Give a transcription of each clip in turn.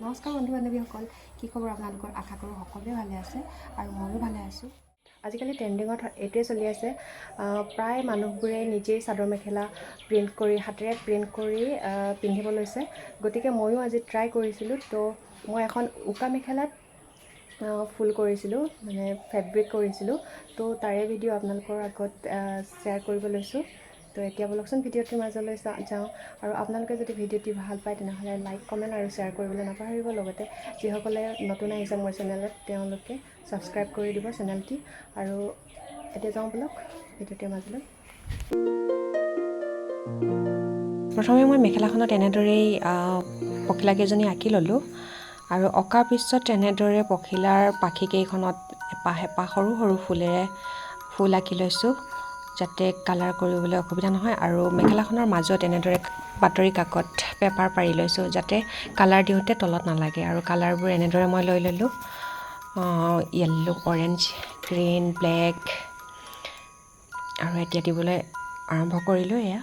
নমস্কাৰ বন্ধু বান্ধৱীসকল, কি খবৰ আপোনালোকৰ? আশা কৰোঁ সকলোৱে ভালে আছে আৰু ময়ো ভালে আছোঁ। আজিকালি ট্ৰেণ্ডিঙত এইটোৱে চলি আছে, প্ৰায় মানুহবোৰে নিজেই চাদৰ মেখেলা প্ৰিণ্ট কৰি হাতেৰে প্ৰিণ্ট কৰি পিন্ধিব লৈছে। গতিকে ময়ো আজি ট্ৰাই কৰিছিলোঁ। তো মই এখন উকা মেখেলাত ফুল কৰিছিলোঁ, মানে ফেব্ৰিক কৰিছিলোঁ। তো তাৰে ভিডিঅ' আপোনালোকৰ আগত শ্বেয়াৰ কৰিব লৈছোঁ। তো এতিয়া বলকচোন ভিডিঅ'টিৰ মাজলৈ যাওঁ। আৰু আপোনালোকে যদি ভিডিঅ'টি ভাল পায় তেনেহ'লে লাইক, কমেণ্ট আৰু শ্বেয়াৰ কৰিবলৈ নাপাহৰিব। লগতে যিসকলে নতুন আহিছে মোৰ চেনেলত তেওঁলোকে ছাবস্ক্ৰাইব কৰি দিব চেনেলটি। আৰু এতিয়া যাওঁ বলক ভিডিঅ'টিৰ মাজলৈ। প্ৰথমে মই মেখেলাখনত এনেদৰেই পখিলাকেইজনী আঁকি ল'লোঁ। আৰু অঁকাৰ পিছত এনেদৰে পখিলাৰ পাখিকেইখনত এপাহ এপাহ সৰু সৰু ফুলেৰে ফুল আঁকি লৈছোঁ, যাতে কালাৰ কৰিবলৈ অসুবিধা নহয়। আৰু মেখেলাখনৰ মাজত এনেদৰে বাতৰি কাকত পেপাৰ পাৰি লৈছোঁ, যাতে কালাৰ দিওঁতে তলত নালাগে। আৰু কালাৰবোৰ এনেদৰে মই লৈ ল'লোঁ, য়েল্ল', অৰেঞ্জ, গ্ৰীণ, ব্লেক। আৰু এতিয়া দিবলৈ আৰম্ভ কৰিলোঁ। এয়া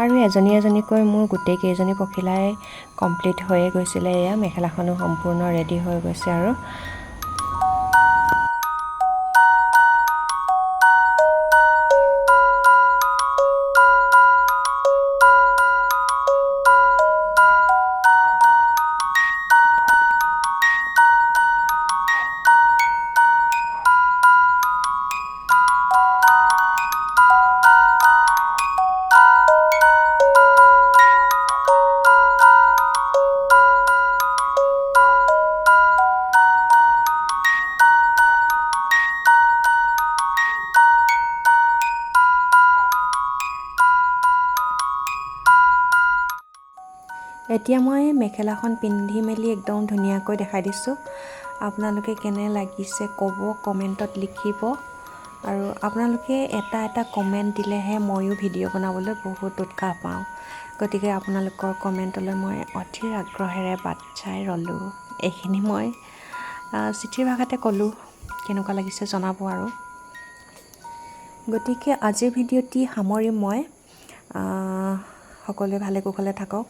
আৰু এজনী এজনীকৈ মোৰ গোটেইকেইজনী পখিলাই কমপ্লিট হৈয়ে গৈছিলে। এয়া মেখেলাখনো সম্পূৰ্ণ ৰেডি হৈ গৈছে। এতিয়া মই মেখেলাখন পিন্ধি মেলি একদম ধুনীয়াকৈ দেখাই দিছোঁ। আপোনালোকে কেনে লাগিছে ক'ব, কমেণ্টত লিখিব। আৰু আপোনালোকে এটা এটা কমেণ্ট দিলেহে ময়ো ভিডিঅ' বনাবলৈ বহুত উৎসাহ পাওঁ। গতিকে আপোনালোকৰ কমেণ্টলৈ মই অধীৰ আগ্ৰহেৰে বাট চাই ৰ'লোঁ। এইখিনি মই চিঠিৰ ভাষাতে ক'লোঁ, কেনেকুৱা লাগিছে জনাব। আৰু গতিকে আজিৰ ভিডিঅ'টি সামৰিম মই। সকলোৱে ভালে কুশলে থাকক।